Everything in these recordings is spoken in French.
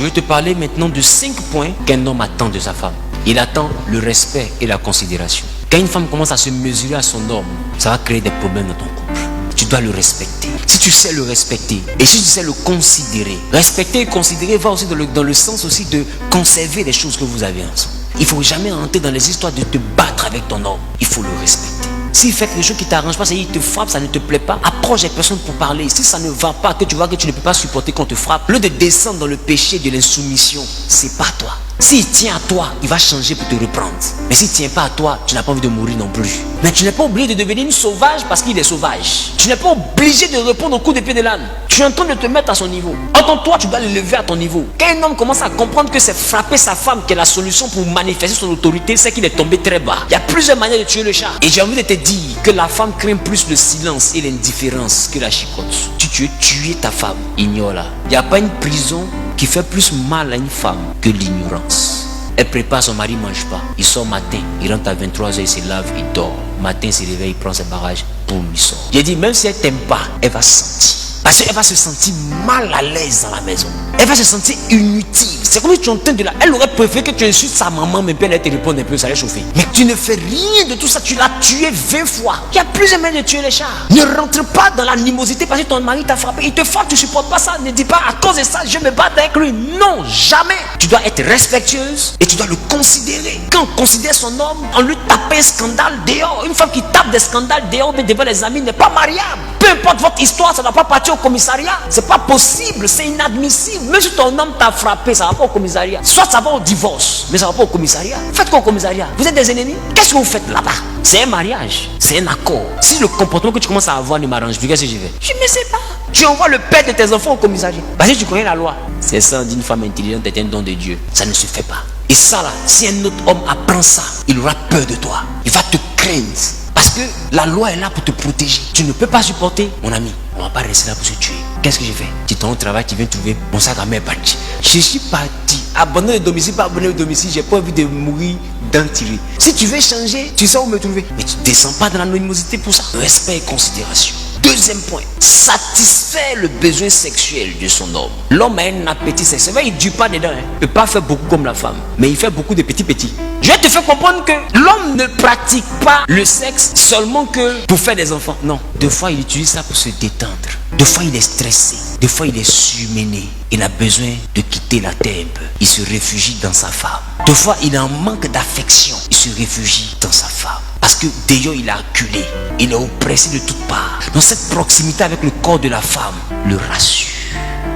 vais te parler maintenant de 5 points qu'un homme attend de sa femme. Il attend le respect et la considération. Quand une femme commence à se mesurer à son homme, ça va créer des problèmes dans ton couple. Tu dois le respecter. Si tu sais le respecter et si tu sais le considérer, respecter et considérer va aussi dans le sens aussi de conserver les choses que vous avez ensemble. Il ne faut jamais entrer dans les histoires de te battre avec ton homme. Il faut le respecter. S'il fait quelque chose qui ne t'arrange pas, c'est-à-dire il te frappe, ça ne te plaît pas, approche les personnes pour parler. Si ça ne va pas, que tu vois que tu ne peux pas supporter qu'on te frappe, au lieu de descendre dans le péché de l'insoumission, c'est pas toi. S'il tient à toi, il va changer pour te reprendre. Mais s'il ne tient pas à toi, tu n'as pas envie de mourir non plus. Mais tu n'es pas obligé de devenir une sauvage parce qu'il est sauvage. Tu n'es pas obligé de répondre au coup d'épée de l'âne. Tu es en train de te mettre à son niveau. Entends-toi, tu dois le lever à ton niveau. Quand un homme commence à comprendre que c'est frapper sa femme qui est la solution pour manifester son autorité, c'est qu'il est tombé très bas. Il y a plusieurs manières de tuer le chat. Et j'ai envie de te dire que la femme craint plus le silence et l'indifférence que la chicotte. Si tu veux tuer ta femme, ignore-la. Il n'y a pas une prison qui fait plus mal à une femme que l'ignorance. Elle prépare, son mari ne mange pas. Il sort matin, il rentre à 23h, il se lave, il dort. Matin, il se réveille, il prend ses bagages, boum, il sort. J'ai dit, même si elle ne t'aime pas, elle va sentir. Parce qu'elle va se sentir mal à l'aise dans la maison. Elle va se sentir inutile. C'est comme si tu entends de là. Elle aurait préféré que tu insultes sa maman, mais puis elle te répond un peu, ça allait chauffer. Mais tu ne fais rien de tout ça. Tu l'as tué 20 fois. Il y a plusieurs manières de tuer les chats. Ne rentre pas dans l'animosité parce que ton mari t'a frappé. Il te frappe, tu ne supportes pas ça. Ne dis pas à cause de ça, je me bats avec lui. Non, jamais. Tu dois être respectueuse et tu dois le considérer. Quand on considère son homme, on lui tape un scandale dehors. Une femme qui tape des scandales dehors, mais devant les amis, n'est pas mariable. Peu importe votre histoire, ça ne doit pas partir au commissariat. C'est pas possible, c'est inadmissible. Même si ton homme t'a frappé, ça va pas au commissariat. Soit ça va au divorce, mais ça va pas au commissariat. Faites quoi au commissariat? Vous êtes des ennemis? Qu'est-ce que vous faites là-bas? C'est un mariage, c'est un accord. Si le comportement que tu commences à avoir ne m'arrange plus, qu'est-ce que je vais? Je ne sais pas. Tu envoies le père de tes enfants au commissariat. Parce que tu connais la loi. C'est ça, d'une femme intelligente est un don de Dieu. Ça ne se fait pas. Et ça là, si un autre homme apprend ça, il aura peur de toi. Il va te craindre. Parce que la loi est là pour te protéger. Tu ne peux pas supporter, mon ami. On ne va pas rester là pour se tuer. Qu'est-ce que je fais? Tu t'en au travail, tu viens trouver mon sac à main est parti. Je suis parti. Abandonner le domicile, pas abandonner le domicile. J'ai pas envie de mourir d'un tiré. Si tu veux changer, tu sais où me trouver. Mais tu ne descends pas dans l'animosité pour ça. Respect et considération. Deuxième point, satisfaire le besoin sexuel de son homme. L'homme a un appétit sexuel. Il ne dure pas dedans. Il ne peut pas faire beaucoup comme la femme. Mais il fait beaucoup de petits. Je vais te faire comprendre que l'homme ne pratique pas le sexe seulement que pour faire des enfants. Non. Des fois, il utilise ça pour se détendre. Des fois, il est stressé. Des fois, il est surmené. Il a besoin de quitter la terre un peu. Il se réfugie dans sa femme. Des fois, il a un manque d'affection. Il se réfugie dans sa femme. Parce que d'ailleurs, il est acculé. Il est oppressé de toutes parts. Donc cette proximité avec le corps de la femme le rassure.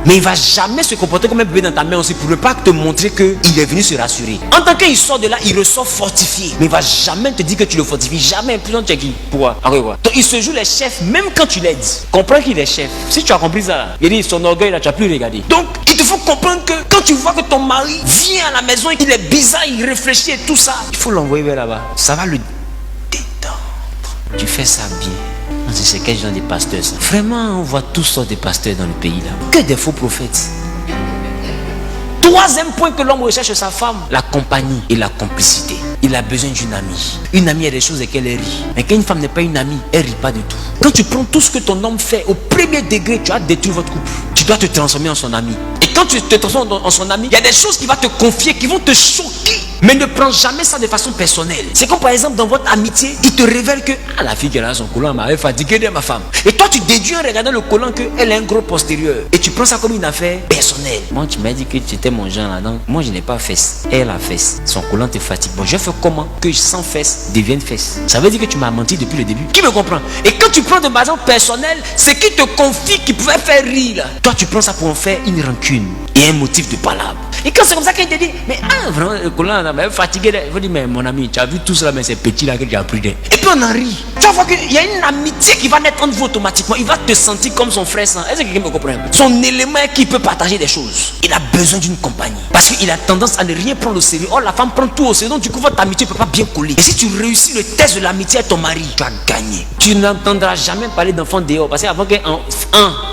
Mais il ne va jamais se comporter comme un bébé dans ta main aussi pour ne pas te montrer qu'il est venu se rassurer. En tant qu'il sort de là, il ressort fortifié. Mais il ne va jamais te dire que tu le fortifies. Jamais. Plus tu es qui? Pourquoi? Donc il se joue les chefs même quand tu l'aides. Comprends qu'il est chef. Si tu as compris ça, il dit son orgueil là, tu n'as plus regardé. Donc il te faut comprendre que quand tu vois que ton mari vient à la maison et qu'il est bizarre, il réfléchit et tout ça, il faut l'envoyer vers là-bas. Ça va le détendre. Tu fais ça bien. C'est quel genre de pasteurs ça? Vraiment, on voit toutes sortes de pasteurs dans le pays là. Que des faux prophètes. Troisième point que l'homme recherche chez sa femme, la compagnie et la complicité. Il a besoin d'une amie. Une amie a des choses et qu'elle rit. Mais quand une femme n'est pas une amie, elle rit pas du tout. Quand tu prends tout ce que ton homme fait au premier degré, tu as détruit votre couple. Tu dois te transformer en son ami. Et quand tu te transformes en son ami, il y a des choses qu'il va te confier qui vont te choquer. Mais ne prends jamais ça de façon personnelle. C'est comme par exemple dans votre amitié, il te révèle que la fille qui a son collant m'avait fatigué de ma femme. Et toi tu déduis en regardant le collant qu'elle a un gros postérieur. Et tu prends ça comme une affaire personnelle. Moi tu m'as dit que tu étais mon genre là. Donc moi je n'ai pas fesse. Elle a fesse. Son collant te fatigue. Bon je fais comment que sans fesse devienne fesse? Ça veut dire que tu m'as menti depuis le début. Qui me comprend? Et quand tu prends de façon personnelle, c'est qui te confie qui pouvait faire rire là. Toi tu prends ça pour en faire une rancune et un motif de palabre. Et quand c'est comme ça qu'il te dit, mais vraiment le collant là m'a fatigué. Il faut dire, mais mon ami, tu as vu tout cela, mais c'est petit là que tu as pris. Et puis on en rit. Tu vas voir qu'il y a une amitié qui va naître entre vous automatiquement. Il va te sentir comme son frère sang. Est-ce que quelqu'un me comprend? Son élément qui peut partager des choses. Il a besoin d'une compagnie. Parce qu'il a tendance à ne rien prendre au sérieux. Or la femme prend tout au sérieux. Donc du coup votre amitié ne peut pas bien coller. Et si tu réussis le test de l'amitié avec ton mari, tu as gagné. Tu n'entendras jamais parler d'enfant dehors. Parce qu'avant qu'un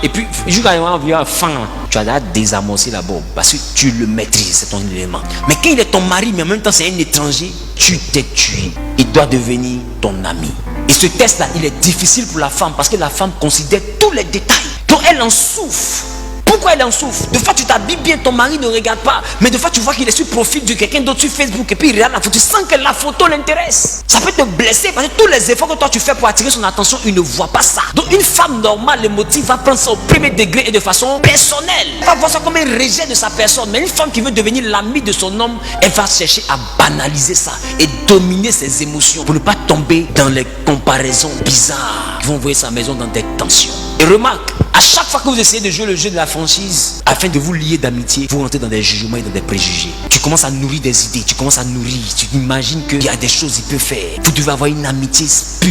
et puis jusqu'à un enfant, tu as désamorcé la bombe. Parce que tu le maîtrises, c'est ton élément. Mais quand il est ton mari, mais en même temps c'est un étranger, tu t'es tué. Il doit devenir ton ami. Et ce test-là, il est difficile pour la femme parce que la femme considère tous les détails. Donc elle en souffre. Pourquoi pourquoi elle en souffre. Des fois, tu t'habilles bien, ton mari ne regarde pas. Mais des fois, tu vois qu'il est sur le profil de quelqu'un d'autre sur Facebook et puis il regarde la photo. Tu sens que la photo l'intéresse. Ça peut te blesser parce que tous les efforts que toi tu fais pour attirer son attention, il ne voit pas ça. Donc, une femme normale, le motif va prendre ça au premier degré et de façon personnelle. Elle va voir ça comme un rejet de sa personne. Mais une femme qui veut devenir l'amie de son homme, elle va chercher à banaliser ça et dominer ses émotions pour ne pas tomber dans les comparaisons bizarres qui vont envoyer sa maison dans des tensions. Et remarque, à chaque fois que vous essayez de jouer le jeu de la franchise afin de vous lier d'amitié, vous rentrez dans des jugements et dans des préjugés. Tu commences à nourrir des idées, tu commences à nourrir, tu imagines qu'il y a des choses qu'il peut faire. Vous devez avoir une amitié pure.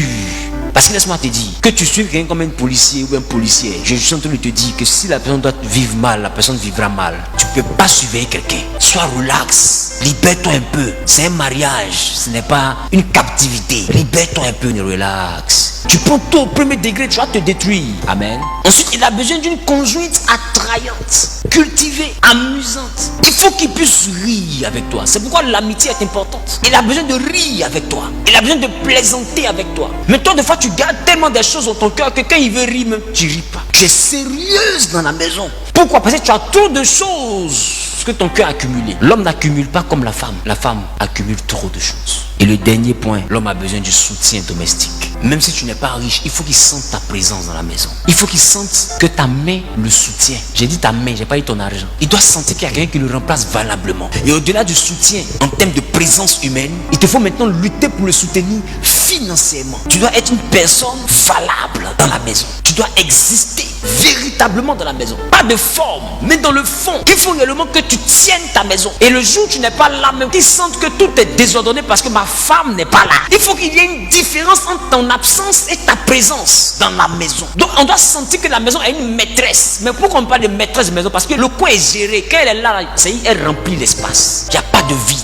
Parce que laisse-moi te dire, que tu suives quelqu'un comme un policier ou un policier, je suis en train de te dire que si la personne doit vivre mal, la personne vivra mal. Tu ne peux pas surveiller quelqu'un. Sois relax, libère-toi un peu. C'est un mariage, ce n'est pas une captivité. Libère-toi un peu, relax. Tu prends tout au premier degré, tu vas te détruire. Amen. Ensuite, il a besoin d'une conjointe attrayante, cultivée, amusante. Il faut qu'il puisse rire avec toi. C'est pourquoi l'amitié est importante. Il a besoin de rire avec toi. Il a besoin de plaisanter avec toi. Mais toi, des fois, tu gardes tellement des choses dans ton cœur que quand il veut rire, même, tu ris pas. Tu es sérieuse dans la maison. Pourquoi? Parce que tu as trop de choses que ton cœur a accumulé. L'homme n'accumule pas comme la femme. La femme accumule trop de choses. Et le dernier point, l'homme a besoin du soutien domestique. Même si tu n'es pas riche, il faut qu'il sente ta présence dans la maison. Il faut qu'il sente que ta main le soutient. J'ai dit ta main, j'ai pas dit ton argent. Il doit sentir qu'il y a quelqu'un qui le remplace valablement. Et au-delà du soutien, en termes de présence humaine, il te faut maintenant lutter pour le soutenir financièrement. Tu dois être une personne valable dans la maison. Tu dois exister véritablement dans la maison. Pas de forme, mais dans le fond. Il faut réellement que tu tiennes ta maison. Et le jour où tu n'es pas là même, qu'ils sentent que tout est désordonné parce que ma femme n'est pas là. Il faut qu'il y ait une différence entre ton absence et ta présence dans la maison. Donc on doit sentir que la maison a une maîtresse. Mais pourquoi on parle de maîtresse de maison? Parce que le coin est géré. Quand elle est là, elle remplit l'espace. Il n'y a pas de vide.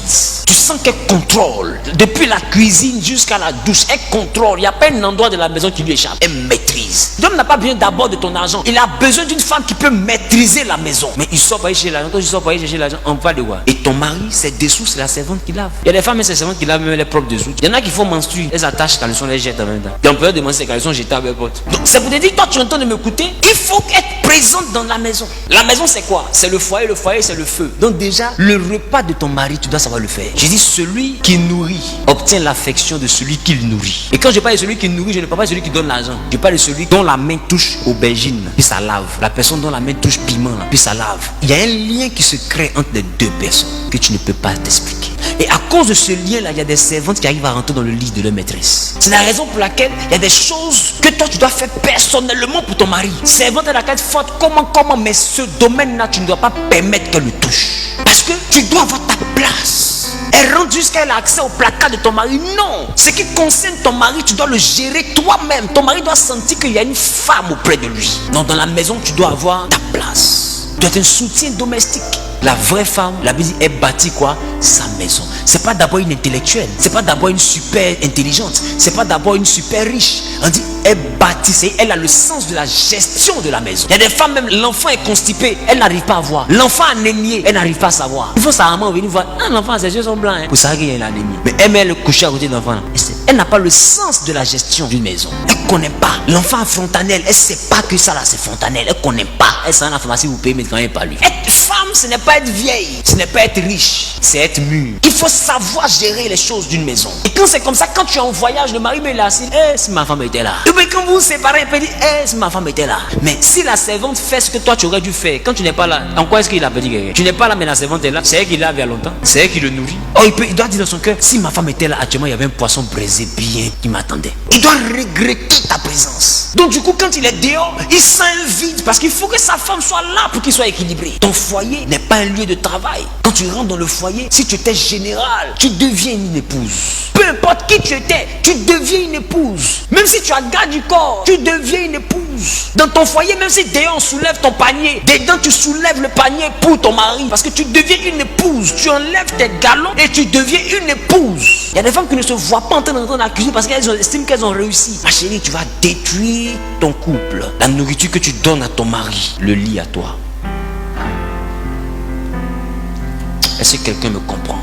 Tu sens qu'elle contrôle. Depuis la cuisine jusqu'à la douche, elle contrôle. Il n'y a pas un endroit de la maison qui lui échappe. Elle maîtrise. L'homme n'a pas besoin d'abord de ton argent. Il a besoin d'une femme qui peut maîtriser la maison. Mais il sort pas aller chercher l'argent. Quand il sort pas aller chercher l'argent, on va le voir. Et ton mari, ses dessous, c'est la servante qui lave. Il y a des femmes, c'est la servante qui lave même les propres dessous. Il y en a qui font menstruer. Elles attachent caleçon, les jettent en même temps. Et on peut demander ces caleçons jetables à pote. Donc c'est pour te dire, toi tu es en train de m'écouter. Il faut être présente dans la maison. La maison c'est quoi? C'est le foyer c'est le feu. Donc déjà, le repas de ton mari, tu dois savoir le faire. Je dis, celui qui nourrit obtient l'affection de celui qu'il nourrit. Et quand je parle de celui qui nourrit, je ne parle pas de celui qui donne l'argent. Je parle de celui dont la main touche aubergine, puis ça lave. La personne dont la main touche piment, puis ça lave. Il y a un lien qui se crée entre les deux personnes que tu ne peux pas t'expliquer. Et à cause de ce lien-là, il y a des servantes qui arrivent à rentrer dans le lit de leur maîtresse. C'est la raison pour laquelle il y a des choses que toi tu dois faire personnellement pour ton mari. Servante à la carte forte, comment, mais ce domaine-là, tu ne dois pas permettre qu'elle le touche. Parce que tu dois avoir ta place. Elle rentre jusqu'à l'accès au placard de ton mari. Non. Ce qui concerne ton mari, tu dois le gérer toi-même. Ton mari doit sentir qu'il y a une femme auprès de lui. Donc dans la maison, tu dois avoir ta place. Tu dois être un soutien domestique. La vraie femme, la Bible dit, elle bâtit quoi? Sa maison. C'est pas d'abord une intellectuelle. C'est pas d'abord une super intelligente. C'est pas d'abord une super riche. On dit, elle bâtit. Elle a le sens de la gestion de la maison. Il y a des femmes, même l'enfant est constipé, elle n'arrive pas à voir. L'enfant anémié, elle n'arrive pas à savoir. Il faut sa maman venir voir. Ah, l'enfant, ses yeux sont blancs. Pour savoir qu'il y a une anémie. Mais elle met le coucher à côté de l'enfant. Elle n'a pas le sens de la gestion d'une maison. Elle ne connaît pas. L'enfant a fontanelle. Elle ne sait pas que ça là, c'est fontanelle. Elle ne connaît pas. Elle s'en a la pharmacie, vous payez, mais quand elle n'est pas lui. Être femme, ce n'est pas être vieille. Ce n'est pas être riche. C'est être mûr. Il faut savoir gérer les choses d'une maison. Et quand c'est comme ça, quand tu es en voyage, le mari me l'a assis. Si ma femme était là. Et puis quand vous vous séparez, elle peut dire, si ma femme était là. Mais si la servante fait ce que toi tu aurais dû faire, quand tu n'es pas là, en quoi est-ce qu'il a dit quelqu'un? Tu n'es pas là, mais la servante est là. C'est elle qui l'a il y a longtemps. C'est elle qui le nourrit. Oh, il doit dire dans son cœur, si ma femme était là, actuellement, il y avait un poisson braisé bien qui m'attendait. Il doit regretter ta présence. Donc du coup, quand il est dehors, il sent un vide parce qu'il faut que sa femme soit là pour qu'il soit équilibré. Ton foyer n'est pas un lieu de travail. Quand tu rentres dans le foyer, si tu étais général, tu deviens une épouse. Peu importe qui tu étais, tu deviens une épouse. Même si tu as garde du corps, tu deviens une épouse. Dans ton foyer, même si dehors on soulève ton panier, dedans tu soulèves le panier pour ton mari. Parce que tu deviens une épouse. Tu enlèves tes galons et tu deviens une épouse. Il y a des femmes qui ne se voient pas en train d'entrer dans la cuisine parce qu'elles estiment qu'elles ont réussi. Ma chérie, tu vas détruire ton couple. La nourriture que tu donnes à ton mari le lie à toi. Est-ce que quelqu'un me comprend?